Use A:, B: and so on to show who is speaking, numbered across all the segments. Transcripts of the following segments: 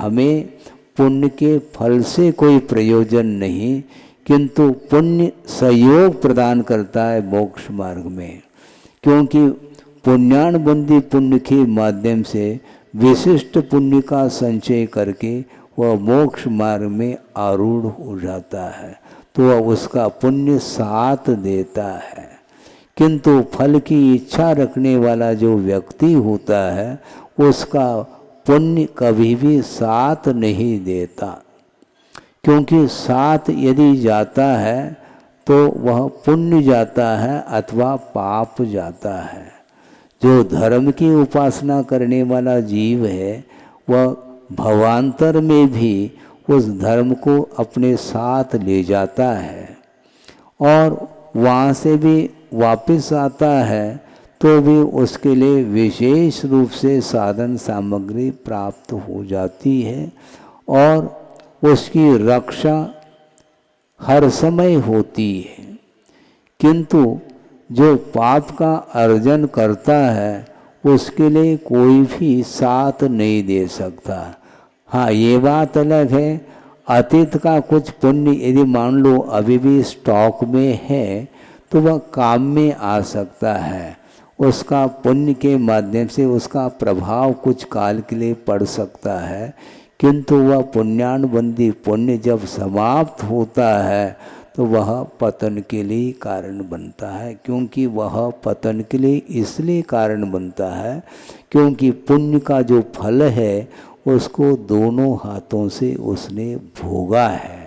A: हमें पुण्य के फल से कोई प्रयोजन नहीं, किंतु पुण्य सहयोग प्रदान करता है मोक्ष मार्ग में। क्योंकि पुण्यान बंदी पुण्य के माध्यम से विशिष्ट पुण्य का संचय करके वह मोक्ष मार्ग में आरूढ़ हो जाता है, तो वह उसका पुण्य साथ देता है। किंतु फल की इच्छा रखने वाला जो व्यक्ति होता है उसका पुण्य कभी भी साथ नहीं देता, क्योंकि साथ यदि जाता है तो वह पुण्य जाता है अथवा पाप जाता है। जो धर्म की उपासना करने वाला जीव है वह भवांतर में भी उस धर्म को अपने साथ ले जाता है और वहाँ से भी वापस आता है तो भी उसके लिए विशेष रूप से साधन सामग्री प्राप्त हो जाती है और उसकी रक्षा हर समय होती है। किंतु जो पाप का अर्जन करता है उसके लिए कोई भी साथ नहीं दे सकता। हाँ, ये बात अलग है, अतीत का कुछ पुण्य यदि मान लो अभी भी स्टॉक में है तो वह काम में आ सकता है, उसका पुण्य के माध्यम से उसका प्रभाव कुछ काल के लिए पड़ सकता है। किंतु वह पुण्यानुबंधी पुण्य जब समाप्त होता है तो वह पतन के लिए कारण बनता है। क्योंकि वह पतन के लिए इसलिए कारण बनता है क्योंकि पुण्य का जो फल है उसको दोनों हाथों से उसने भोगा है।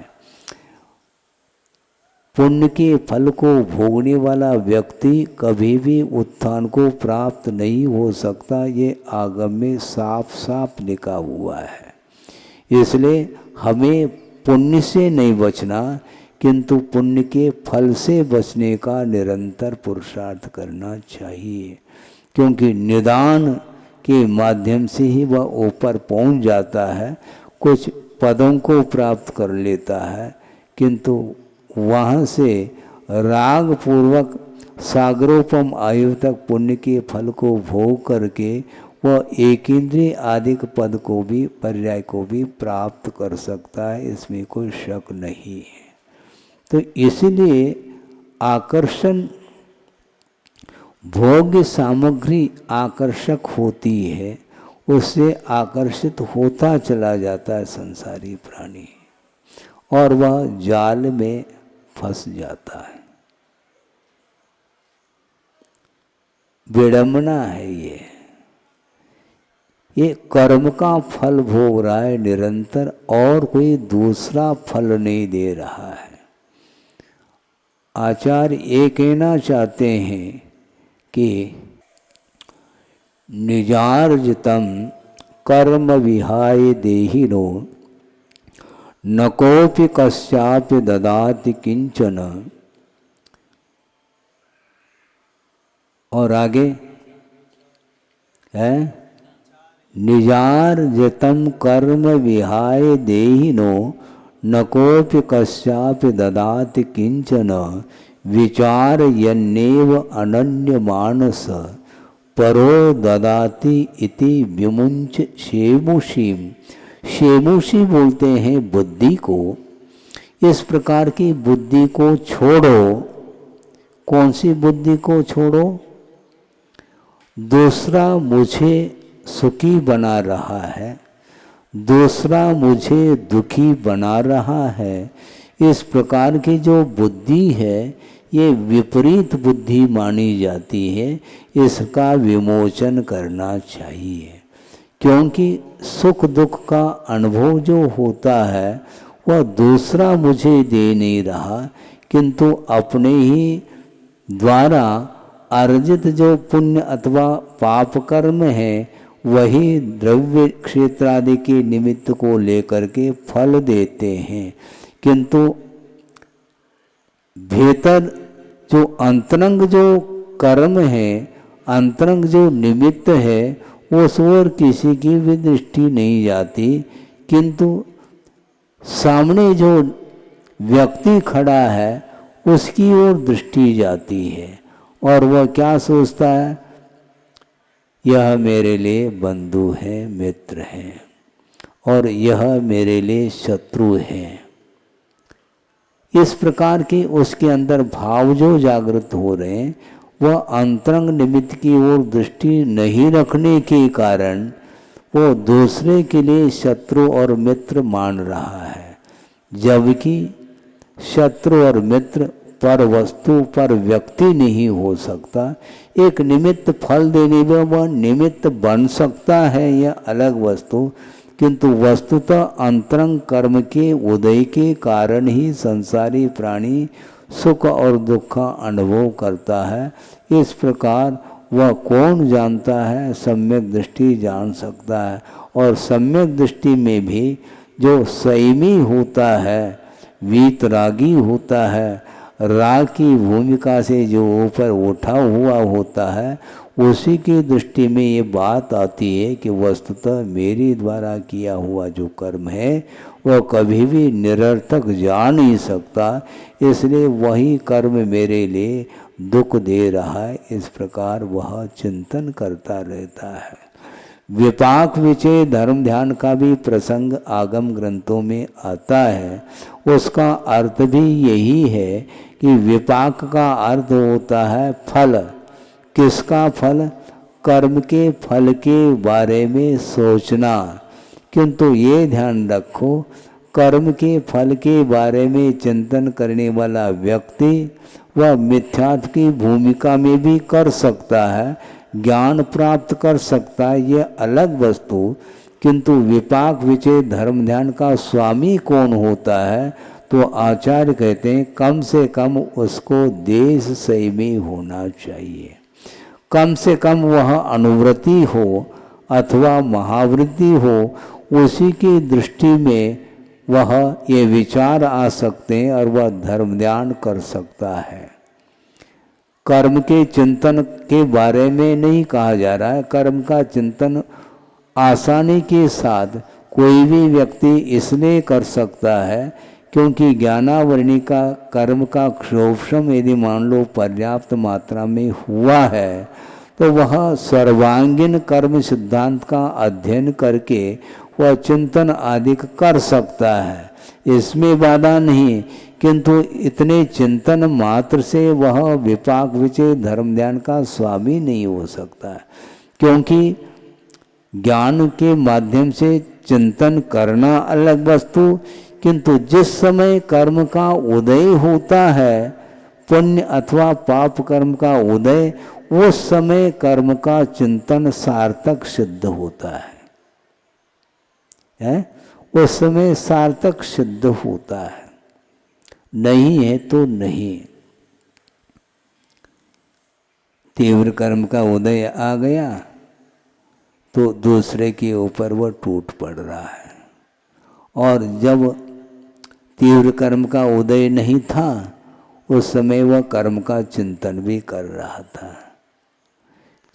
A: पुण्य के फल को भोगने वाला व्यक्ति कभी भी उत्थान को प्राप्त नहीं हो सकता, ये आगम में साफ साफ लिखा हुआ है। इसलिए हमें पुण्य से नहीं बचना किंतु पुण्य के फल से बचने का निरंतर पुरुषार्थ करना चाहिए। क्योंकि निदान के माध्यम से ही वह ऊपर पहुंच जाता है, कुछ पदों को प्राप्त कर लेता है, किंतु वहाँ से राग पूर्वक सागरोपम आयु तक पुण्य के फल को भोग करके वह एक इंद्रिय आदिक पद को भी पर्याय को भी प्राप्त कर सकता है, इसमें कोई शक नहीं है। तो इसलिए आकर्षण भोग्य सामग्री आकर्षक होती है, उससे आकर्षित होता चला जाता है संसारी प्राणी और वह जाल में फंस जाता है। विडंबना है ये कर्म का फल भोग रहा है निरंतर और कोई दूसरा फल नहीं दे रहा है। आचार्य ये कहना चाहते हैं कि निजार्जितम कर्म विहाय देहिनो न कोपि कस्यापि ददाति किंचन। और आगे है निजार्जितम कर्म विहाय देहिनो न कोपि कस्यापि ददाति किंचन विचार यन्नेव अनन्य मानस परो ददाति इति विमुंच शेमुषीम। शेमुषी बोलते हैं बुद्धि को। इस प्रकार की बुद्धि को छोड़ो। कौन सी बुद्धि को छोड़ो? दूसरा मुझे सुखी बना रहा है, दूसरा मुझे दुखी बना रहा है, इस प्रकार की जो बुद्धि है ये विपरीत बुद्धि मानी जाती है, इसका विमोचन करना चाहिए। क्योंकि सुख दुख का अनुभव जो होता है वह दूसरा मुझे दे नहीं रहा, किंतु अपने ही द्वारा अर्जित जो पुण्य अथवा पाप कर्म है वही द्रव्य क्षेत्र आदि के निमित्त को लेकर के फल देते हैं। किंतु भीतर जो अंतरंग जो कर्म है, अंतरंग जो निमित्त है, उस ओर किसी की भी दृष्टि नहीं जाती, किंतु सामने जो व्यक्ति खड़ा है उसकी ओर दृष्टि जाती है और वह क्या सोचता है, यह मेरे लिए बंधु है, मित्र है। और यह मेरे लिए शत्रु है। इस प्रकार के उसके अंदर भाव जो जागृत हो रहे हैं वह अंतरंग निमित्त की ओर दृष्टि नहीं रखने के कारण वो दूसरे के लिए शत्रु और मित्र मान रहा है, जबकि शत्रु और मित्र पर वस्तु पर व्यक्ति नहीं हो सकता। एक निमित्त फल देने में वह निमित्त बन सकता है, यह अलग वस्तु, किंतु वस्तुतः अंतरंग कर्म के उदय के कारण ही संसारी प्राणी सुख और दुख का अनुभव करता है। इस प्रकार वह कौन जानता है? सम्यक दृष्टि जान सकता है। और सम्यक दृष्टि में भी जो संयमी होता है, वीतरागी होता है, राग की भूमिका से जो ऊपर उठा हुआ होता है, उसी की दृष्टि में ये बात आती है कि वस्तुतः मेरे द्वारा किया हुआ जो कर्म है वह कभी भी निरर्थक जा नहीं सकता, इसलिए वही कर्म मेरे लिए दुख दे रहा है। इस प्रकार वह चिंतन करता रहता है। विपाक विचय धर्म ध्यान का भी प्रसंग आगम ग्रंथों में आता है। उसका अर्थ भी यही है कि विपाक का अर्थ होता है फल। किसका फल? कर्म के फल के बारे में सोचना। किंतु ये ध्यान रखो, कर्म के फल के बारे में चिंतन करने वाला व्यक्ति वह मिथ्यात्व की भूमिका में भी कर सकता है, ज्ञान प्राप्त कर सकता है, यह अलग वस्तु। किंतु विपाक विचय धर्म ध्यान का स्वामी कौन होता है? तो आचार्य कहते हैं कम से कम उसको देश संयमी होना चाहिए। कम से कम वह अनुवृत्ति हो अथवा महावृत्ति हो, उसी की दृष्टि में वह ये विचार आ सकते हैं और वह धर्म ध्यान कर सकता है। कर्म के चिंतन के बारे में नहीं कहा जा रहा है। कर्म का चिंतन आसानी के साथ कोई भी व्यक्ति इसलिए कर सकता है क्योंकि ज्ञानावरणी का कर्म का क्षोभम यदि मान लो पर्याप्त मात्रा में हुआ है तो वह सर्वांगीण कर्म सिद्धांत का अध्ययन करके वह चिंतन आदि कर सकता है, इसमें बाधा नहीं। किंतु इतने चिंतन मात्र से वह विपाक विचय धर्म ध्यान का स्वामी नहीं हो सकता, क्योंकि ज्ञान के माध्यम से चिंतन करना अलग वस्तु, किंतु जिस समय कर्म का उदय होता है, पुण्य अथवा पाप कर्म का उदय, उस समय कर्म का चिंतन सार्थक सिद्ध होता है, उस समय सार्थक सिद्ध होता है। नहीं है तो नहीं। तीव्र कर्म का उदय आ गया तो दूसरे के ऊपर वह टूट पड़ रहा है, और जब तीव्र कर्म का उदय नहीं था उस समय वह कर्म का चिंतन भी कर रहा था।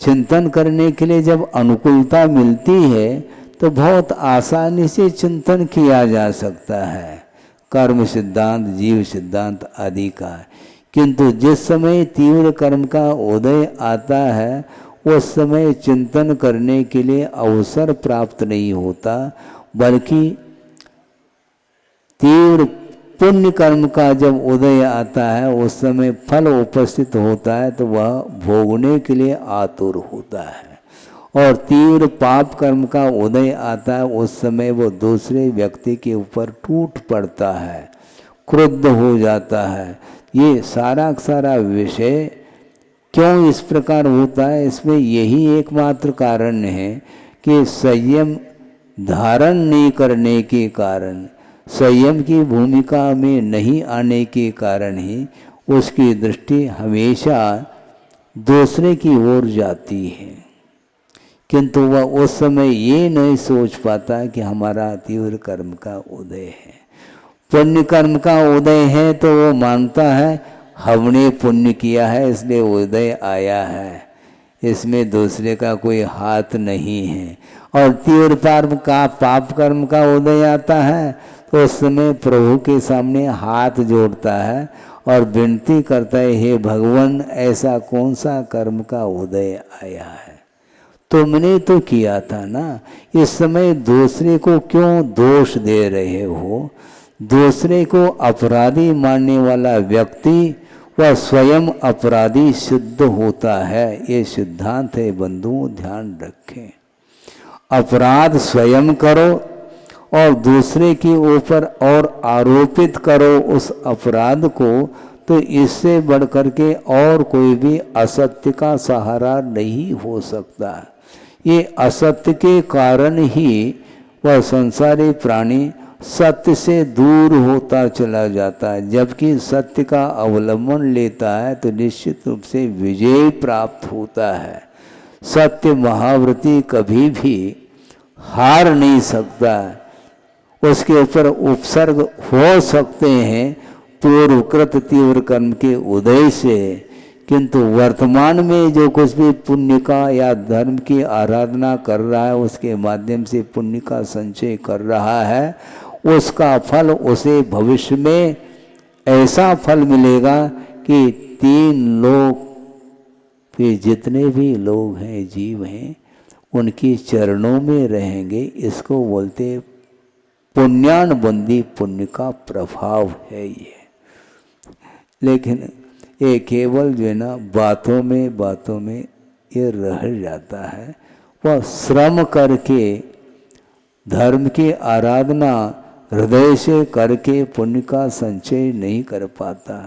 A: चिंतन करने के लिए जब अनुकूलता मिलती है तो बहुत आसानी से चिंतन किया जा सकता है, कर्म सिद्धांत, जीव सिद्धांत आदि का। किंतु जिस समय तीव्र कर्म का उदय आता है उस समय चिंतन करने के लिए अवसर प्राप्त नहीं होता, बल्कि तीव्र पुण्य कर्म का जब उदय आता है उस समय फल उपस्थित होता है तो वह भोगने के लिए आतुर होता है, और तीव्र पाप कर्म का उदय आता है उस समय वो दूसरे व्यक्ति के ऊपर टूट पड़ता है, क्रुद्ध हो जाता है। ये सारा सारा विषय क्यों इस प्रकार होता है, इसमें यही एकमात्र कारण है कि संयम धारण नहीं करने के कारण, संयम की भूमिका में नहीं आने के कारण ही उसकी दृष्टि हमेशा दूसरे की ओर जाती है। किंतु वह उस समय ये नहीं सोच पाता कि हमारा तीव्र कर्म का उदय है। पुण्य कर्म का उदय है तो वो मानता है हमने पुण्य किया है इसलिए उदय आया है, इसमें दूसरे का कोई हाथ नहीं है। और तीव्र पाप कर्म का उदय आता है तो उस समय प्रभु के सामने हाथ जोड़ता है और विनती करता है, हे भगवान ऐसा कौन सा कर्म का उदय आया है, तुमने तो किया था ना, इस समय दूसरे को क्यों दोष दे रहे हो? दूसरे को अपराधी मानने वाला व्यक्ति वह स्वयं अपराधी सिद्ध होता है। ये सिद्धांत है बंधुओं, ध्यान रखें। अपराध स्वयं करो और दूसरे के ऊपर और आरोपित करो उस अपराध को, तो इससे बढ़कर के और कोई भी असत्य का सहारा नहीं हो सकता। ये असत्य के कारण ही वह संसारी प्राणी सत्य से दूर होता चला जाता है। जबकि सत्य का अवलंबन लेता है तो निश्चित रूप से विजय प्राप्त होता है। सत्य महाव्रती कभी भी हार नहीं सकता। उसके ऊपर उपसर्ग हो सकते हैं पूर्वकृत तीव्र कर्म के उदय से, किंतु वर्तमान में जो कुछ भी पुण्य का या धर्म की आराधना कर रहा है, उसके माध्यम से पुण्य का संचय कर रहा है, उसका फल उसे भविष्य में ऐसा फल मिलेगा कि 3 लोक के जितने भी लोग हैं, जीव हैं, उनकी चरणों में रहेंगे। इसको बोलते पुण्यानुबंधी, पुण्य का प्रभाव है ये। लेकिन ये केवल जो है ना बातों में ये रह जाता है। वह श्रम करके धर्म की आराधना हृदय से करके पुण्य का संचय नहीं कर पाता,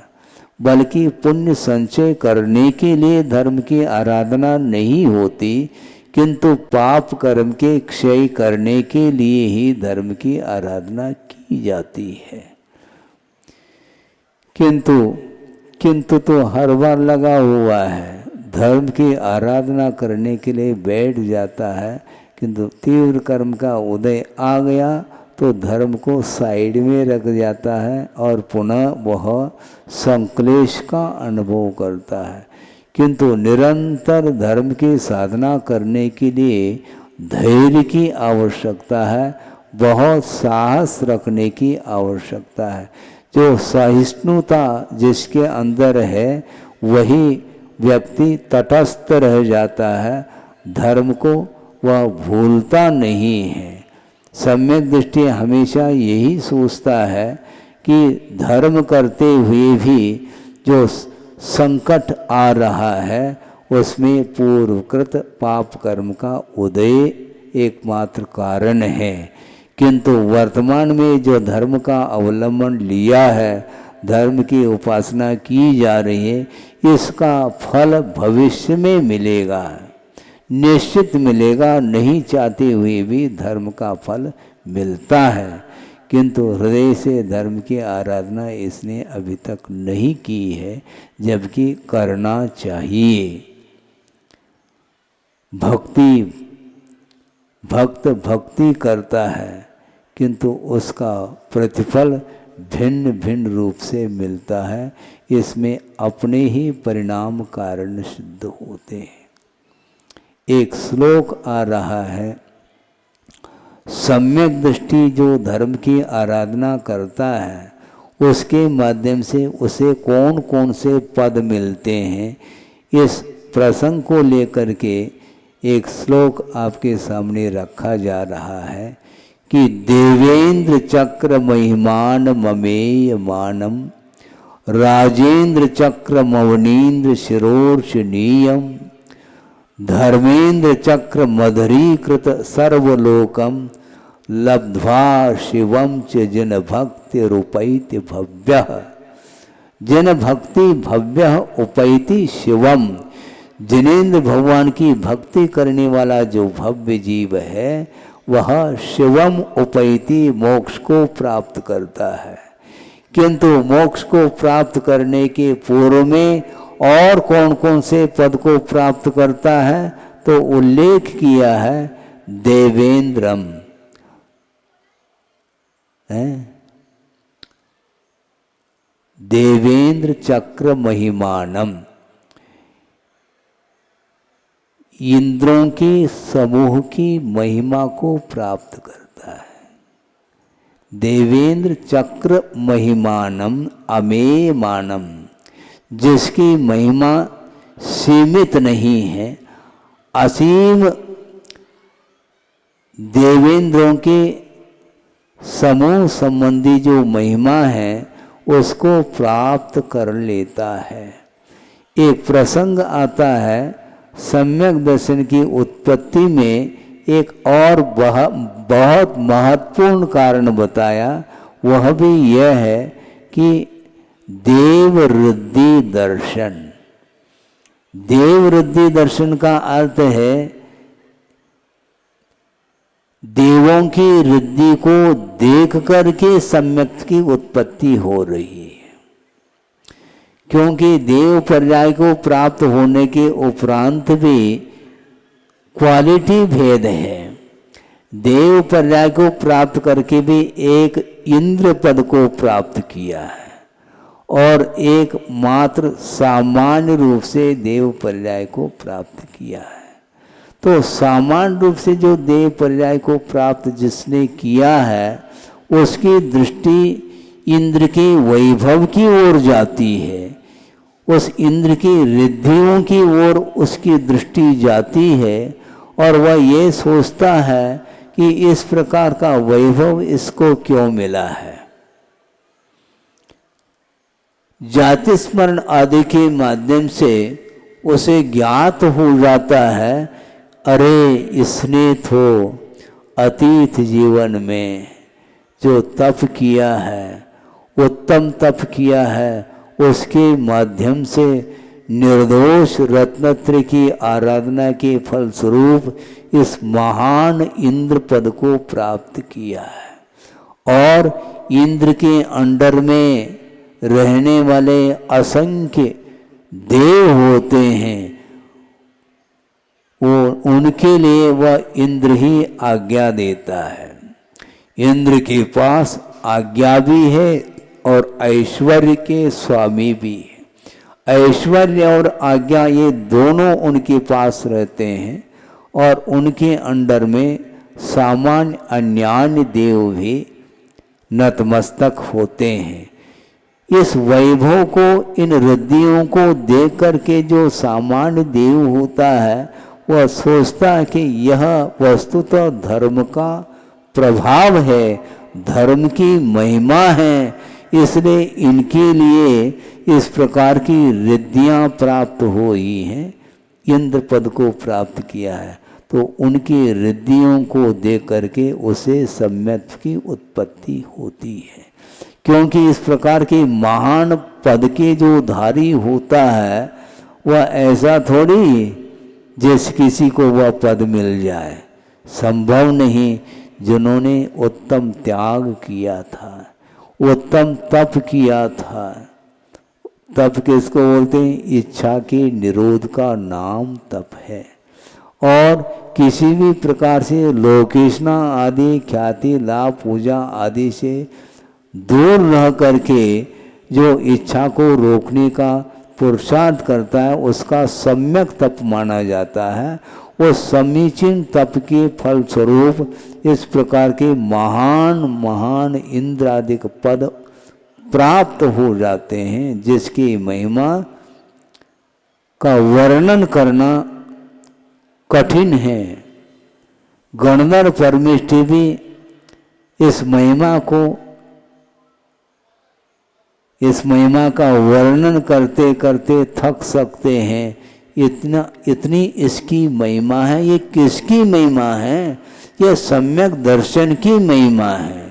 A: बल्कि पुण्य संचय करने के लिए धर्म की आराधना नहीं होती, किंतु पाप कर्म के क्षय करने के लिए ही धर्म की आराधना की जाती है। किंतु तो हर बार लगा हुआ है, धर्म की आराधना करने के लिए बैठ जाता है, किंतु तीव्र कर्म का उदय आ गया तो धर्म को साइड में रख जाता है और पुनः वह संक्लेश का अनुभव करता है। किंतु निरंतर धर्म की साधना करने के लिए धैर्य की आवश्यकता है, बहुत साहस रखने की आवश्यकता है। जो सहिष्णुता जिसके अंदर है वही व्यक्ति तटस्थ रह जाता है, धर्म को वह भूलता नहीं है। सम्यक दृष्टि हमेशा यही सोचता है कि धर्म करते हुए भी जो संकट आ रहा है उसमें पूर्वकृत पाप कर्म का उदय एकमात्र कारण है, किंतु वर्तमान में जो धर्म का अवलंबन लिया है, धर्म की उपासना की जा रही है, इसका फल भविष्य में मिलेगा, निश्चित मिलेगा। नहीं चाहते हुए भी धर्म का फल मिलता है, किंतु हृदय से धर्म की आराधना इसने अभी तक नहीं की है, जबकि करना चाहिए। भक्त भक्ति करता है, किंतु उसका प्रतिफल भिन्न भिन्न रूप से मिलता है। इसमें अपने ही परिणाम कारण सिद्ध होते हैं। एक श्लोक आ रहा है, सम्यक दृष्टि जो धर्म की आराधना करता है उसके माध्यम से उसे कौन कौन से पद मिलते हैं, इस प्रसंग को लेकर के एक श्लोक आपके सामने रखा जा रहा है कि देवेंद्र चक्र महिमान ममेय मानम राजेंद्र चक्र मवनीन्द्र शिरोर्षणीयम धर्मेंद्र चक्र मधुरीकृत सर्वलोकम लब्ध्वा शिवम च जन भक्ति रूपैति भव्य। जन भक्ति भव्य उपैति शिवम। जिनेन्द्र भगवान की भक्ति करने वाला जो भव्य जीव है वह शिवम उपैति मोक्ष को प्राप्त करता है। किंतु मोक्ष को प्राप्त करने के पूर्व में और कौन कौन से पद को प्राप्त करता है, तो उल्लेख किया है देवेंद्रम, देवेंद्र चक्र महिमानम, इंद्रों के समूह की महिमा को प्राप्त करता है। देवेंद्र चक्र महिमानम अमेयमानम, जिसकी महिमा सीमित नहीं है, असीम देवेंद्रों के समूह संबंधी जो महिमा है उसको प्राप्त कर लेता है। एक प्रसंग आता है, सम्यक दर्शन की उत्पत्ति में एक और बहुत महत्वपूर्ण कारण बताया, वह भी यह है कि देववृद्धि दर्शन। देववृद्धि दर्शन का अर्थ है देवों की वृद्धि को देख करके सम्यक की उत्पत्ति हो रही है। क्योंकि देव पर्याय को प्राप्त होने के उपरांत भी क्वालिटी भेद है। देव पर्याय को प्राप्त करके भी एक इंद्र पद को प्राप्त किया है और एक मात्र सामान्य रूप से देव पर्याय को प्राप्त किया है। तो सामान्य रूप से जो देव पर्याय को प्राप्त जिसने किया है उसकी दृष्टि इंद्र के वैभव की ओर जाती है, उस इंद्र की रिद्धियों की ओर उसकी दृष्टि जाती है और वह ये सोचता है कि इस प्रकार का वैभव इसको क्यों मिला है। जाति स्मरण आदि के माध्यम से उसे ज्ञात हो जाता है, अरे इसने तो अतीत जीवन में जो तप किया है, उत्तम तप किया है, उसके माध्यम से निर्दोष रत्नत्रय की आराधना के फलस्वरूप इस महान इंद्र पद को प्राप्त किया है। और इंद्र के अंडर में रहने वाले असंख्य देव होते हैं, वो उनके लिए वह इंद्र ही आज्ञा देता है। इंद्र के पास आज्ञा भी है और ऐश्वर्य के स्वामी भी है। ऐश्वर्य और आज्ञा ये दोनों उनके पास रहते हैं और उनके अंडर में सामान्य अन्यान्य देव भी नतमस्तक होते हैं। इस वैभव को, इन रिद्धियों को देख करके जो सामान्य देव होता है वह सोचता है कि यह वस्तुतः धर्म का प्रभाव है, धर्म की महिमा है, इसलिए इनके लिए इस प्रकार की रिद्धियां प्राप्त हुई हैं, इंद्र पद को प्राप्त किया है। तो उनकी रिद्धियों को देख करके उसे सम्यक की उत्पत्ति होती है। क्योंकि इस प्रकार के महान पद के जो धारी होता है वह ऐसा थोड़ी जैसे किसी को वह पद मिल जाए, संभव नहीं। जिन्होंने उत्तम त्याग किया था, उत्तम तप किया था, तप किसको बोलते हैं? इच्छा के निरोध का नाम तप है। और किसी भी प्रकार से लोकेशना आदि ख्याति लाभ पूजा आदि से दूर रह करके जो इच्छा को रोकने का पुरुषार्थ करता है उसका सम्यक तप माना जाता है। वो समीचीन तप के फल स्वरूप इस प्रकार के महान महान इंद्र आदि पद प्राप्त हो जाते हैं, जिसकी महिमा का वर्णन करना कठिन है। गणधर परमेष्ठी भी इस महिमा का वर्णन करते करते थक सकते हैं। इतनी इसकी महिमा है। ये किसकी महिमा है? ये सम्यक दर्शन की महिमा है।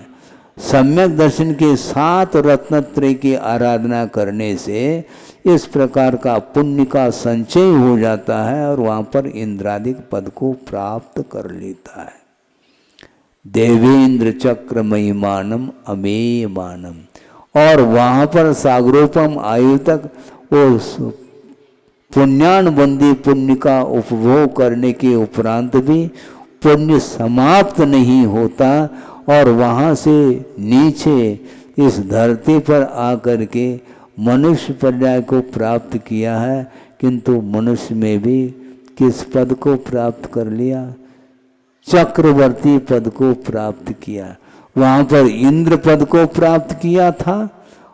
A: सम्यक दर्शन के साथ रत्नत्रय की आराधना करने से इस प्रकार का पुण्य का संचय हो जाता है और वहाँ पर इंद्रादिक पद को प्राप्त कर लेता है। देवेंद्र चक्र महिमानम अमेयमानम। और वहाँ पर सागरोपम आयु तक वो पुण्यानुबंधी पुण्य का उपभोग करने के उपरांत भी पुण्य समाप्त नहीं होता और वहाँ से नीचे इस धरती पर आकर के मनुष्य पर्याय को प्राप्त किया है। किंतु मनुष्य में भी किस पद को प्राप्त कर लिया? चक्रवर्ती पद को प्राप्त किया। वहाँ पर इंद्र पद को प्राप्त किया था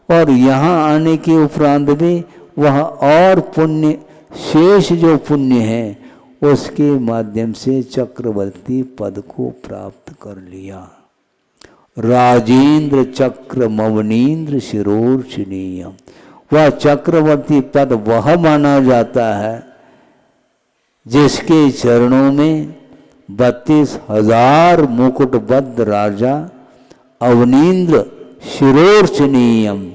A: और यहाँ आने के उपरांत भी वह और पुण्य शेष जो पुण्य है उसके माध्यम से चक्रवर्ती पद को प्राप्त कर लिया। राजेंद्र चक्र मवनीन्द्र शिरोर्चनीयम, वह चक्रवर्ती पद वह माना जाता है जिसके चरणों में 32,000 मुकुटबद्ध राजा अवनीन्द्र शिरोर्चनीयम,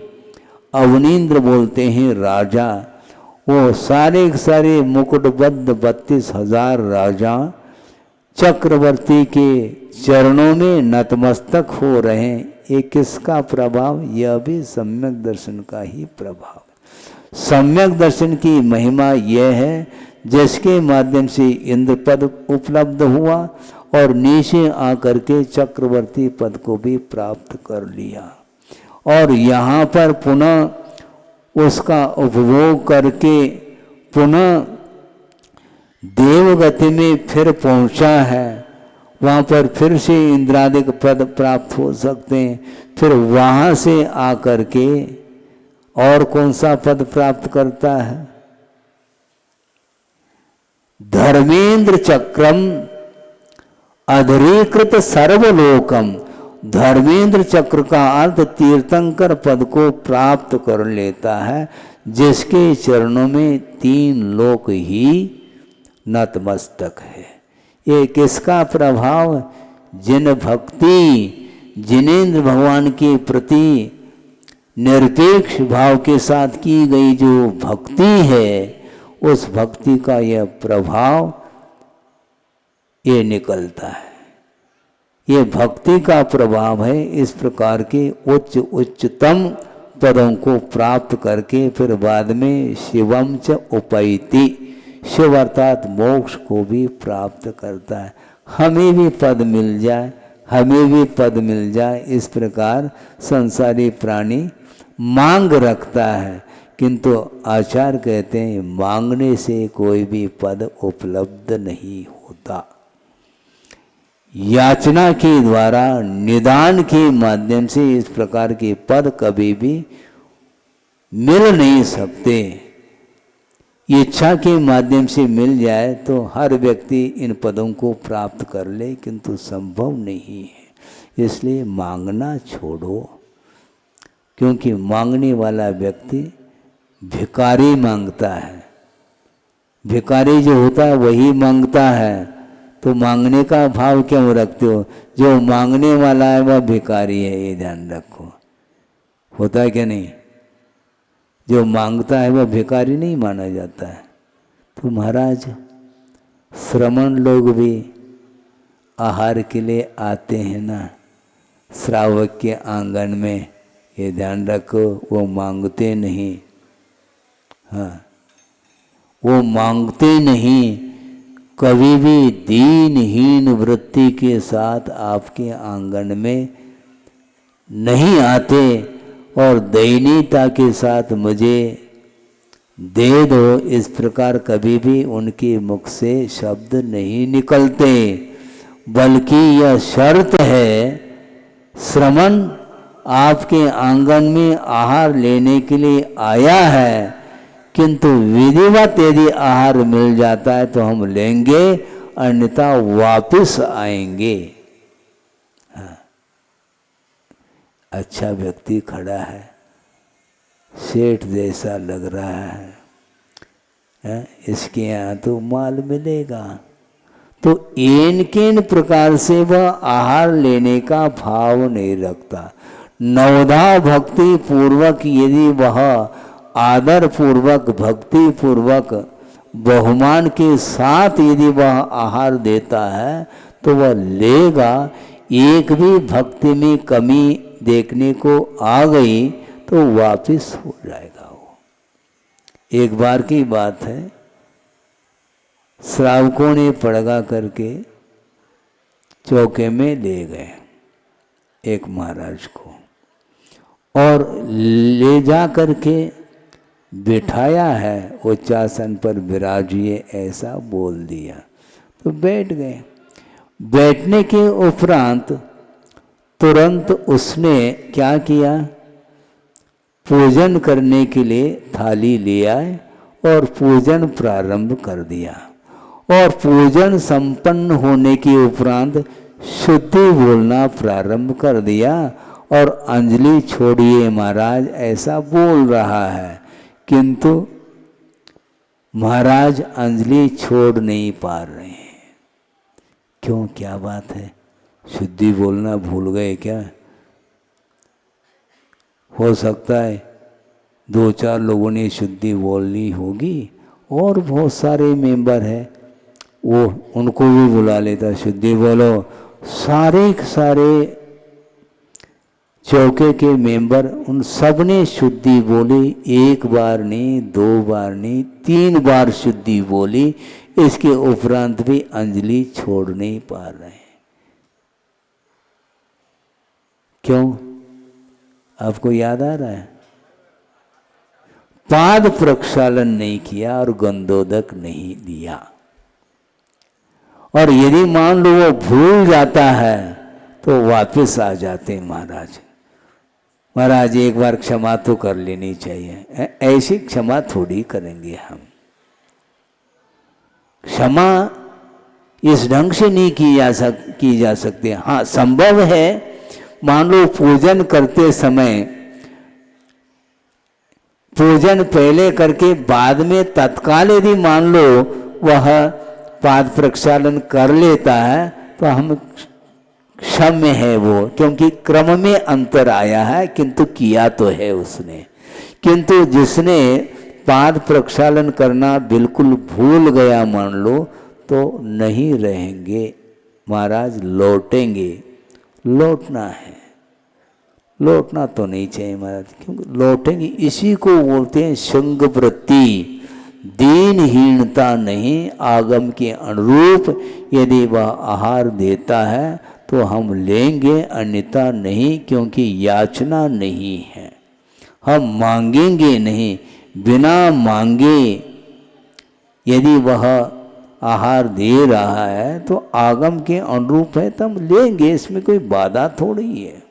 A: अवनीन्द्र बोलते हैं राजा, वो सारे के सारे मुकुटबद्ध 32,000 राजा चक्रवर्ती के चरणों में नतमस्तक हो रहे हैं। ये किसका प्रभाव? यह भी सम्यक दर्शन का ही प्रभाव। सम्यक दर्शन की महिमा यह है जिसके माध्यम से इंद्र पद उपलब्ध हुआ और नीचे आकर के चक्रवर्ती पद को भी प्राप्त कर लिया, और यहाँ पर पुनः उसका उपभोग करके पुनः देवगति में फिर पहुँचा है। वहाँ पर फिर से इंद्रादिक पद प्राप्त हो सकते हैं। फिर वहाँ से आकर के और कौन सा पद प्राप्त करता है? धर्मेंद्र चक्रम अधरीकृत सर्वलोकम, धर्मेंद्र चक्र का अर्थ तीर्थंकर पद को प्राप्त कर लेता है जिसके चरणों में 3 लोक ही नतमस्तक है। ये किसका प्रभाव? जिन भक्ति जिनेंद्र भगवान के प्रति निरपेक्ष भाव के साथ की गई जो भक्ति है, उस भक्ति का यह प्रभाव ये निकलता है। ये भक्ति का प्रभाव है। इस प्रकार के उच्चतम पदों को प्राप्त करके फिर बाद में शिवम च उपैति, शिव अर्थात मोक्ष को भी प्राप्त करता है। हमें भी पद मिल जाए, हमें भी पद मिल जाए, इस प्रकार संसारी प्राणी मांग रखता है, किंतु आचार्य कहते हैं मांगने से कोई भी पद उपलब्ध नहीं होता। याचना के द्वारा, निदान के माध्यम से इस प्रकार के पद कभी भी मिल नहीं सकते। इच्छा के माध्यम से मिल जाए तो हर व्यक्ति इन पदों को प्राप्त कर ले, किंतु संभव नहीं है। इसलिए मांगना छोड़ो, क्योंकि मांगने वाला व्यक्ति भिखारी मांगता है। भिखारी जो होता है वही मांगता है, तो मांगने का भाव क्यों रखते हो? जो मांगने वाला है वह भिखारी है, ये ध्यान रखो। होता है क्या नहीं? जो मांगता है वह भिखारी नहीं माना जाता है। तो महाराज श्रमण लोग भी आहार के लिए आते हैं ना श्रावक के आंगन में, ये ध्यान रखो, वो मांगते नहीं। हाँ, वो मांगते नहीं, कभी भी दीनहीन वृत्ति के साथ आपके आंगन में नहीं आते और दयनीयता के साथ मुझे दे दो, इस प्रकार कभी भी उनके मुख से शब्द नहीं निकलते। बल्कि यह शर्त है, श्रमण आपके आंगन में आहार लेने के लिए आया है, किंतु विधिवत यदि आहार मिल जाता है तो हम लेंगे, अन्यथा वापस आएंगे। हाँ। अच्छा व्यक्ति खड़ा है, सेठ जैसा लग रहा है, इसके यहाँ तो माल मिलेगा, तो इन प्रकार से वह आहार लेने का भाव नहीं रखता। नवधा भक्ति पूर्वक यदि वह आदर पूर्वक, भक्ति पूर्वक, बहुमान के साथ यदि वह आहार देता है तो वह लेगा। एक भी भक्ति में कमी देखने को आ गई तो वापस हो जाएगा वो। एक बार की बात है, श्रावकों ने पड़गा करके चौके में ले गए एक महाराज को और ले जा करके बिठाया है, उच्चासन पर विराजिए ऐसा बोल दिया, तो बैठ गए। बैठने के उपरांत तुरंत उसने क्या किया? पूजन करने के लिए थाली ले आए और पूजन प्रारंभ कर दिया। और पूजन संपन्न होने के उपरांत शुद्धि बोलना प्रारंभ कर दिया और अंजलि छोड़िए महाराज ऐसा बोल रहा है, किंतु महाराज अंजलि छोड़ नहीं पा रहे हैं। क्यों, क्या बात है? शुद्धि बोलना भूल गए क्या? हो सकता है 2-4 लोगों ने शुद्धि बोलनी होगी और बहुत सारे मेंबर हैं, वो उनको भी बुला लेता, शुद्धि बोलो। सारे चौके के मेंबर उन सब ने शुद्धि बोली, 1 बार नहीं, 2 बार नहीं, 3 बार शुद्धि बोली। इसके उपरांत भी अंजलि छोड़ नहीं पा रहे हैं। क्यों, आपको याद आ रहा है? पाद प्रक्षालन नहीं किया और गंधोदक नहीं दिया। और यदि मान लो वो भूल जाता है तो वापस आ जाते महाराज। महाराज एक बार क्षमा तो कर लेनी चाहिए। ऐसी क्षमा थोड़ी करेंगे हम। क्षमा इस ढंग से नहीं की जा सकती। हाँ, संभव है, मान लो पूजन करते समय, पूजन पहले करके बाद में तत्काल यदि मान लो वह पाद प्रक्षालन कर लेता है तो हम क्षम्य है वो, क्योंकि क्रम में अंतर आया है, किंतु किया तो है उसने। किंतु जिसने पाद प्रक्षालन करना बिल्कुल भूल गया मान लो, तो नहीं रहेंगे महाराज, लौटेंगे। लौटना है, लौटना तो नहीं चाहिए महाराज, क्योंकि लौटेंगे। इसी को बोलते हैं संग वृत्ति, दीनहीनता नहीं, आगम के अनुरूप यदि वह आहार देता है तो हम लेंगे, अन्यथा नहीं, क्योंकि याचना नहीं है। हम मांगेंगे नहीं, बिना मांगे यदि वह आहार दे रहा है तो आगम के अनुरूप है तो हम लेंगे, इसमें कोई बाधा थोड़ी है।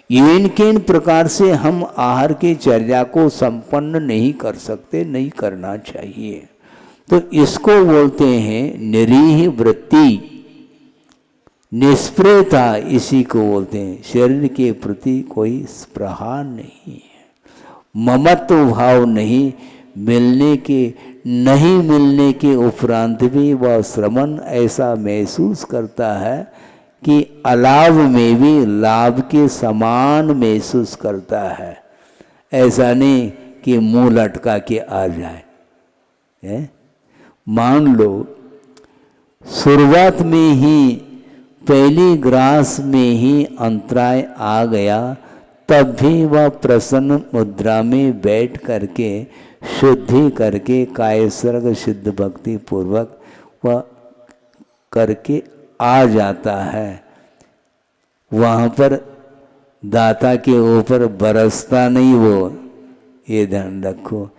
A: इन प्रकार से हम आहार की चर्या को संपन्न नहीं कर सकते, नहीं करना चाहिए। तो इसको बोलते हैं निरीह वृत्ति, निष्प्रेता इसी को बोलते हैं। शरीर के प्रति कोई स्पृहा नहीं है, ममत्व भाव नहीं, नहीं मिलने के उपरांत भी वह श्रमण ऐसा महसूस करता है कि अलाभ में भी लाभ के समान महसूस करता है। ऐसा नहीं कि मुंह लटका के आ जाए। मान लो शुरुआत में ही पहली ग्रास में ही अंतराय आ गया, तब भी वह प्रसन्न मुद्रा में बैठ करके शुद्धि करके कायसर्ग सिद्ध भक्ति पूर्वक वह करके आ जाता है। वहाँ पर दाता के ऊपर बरसता नहीं वो, ये ध्यान रखो।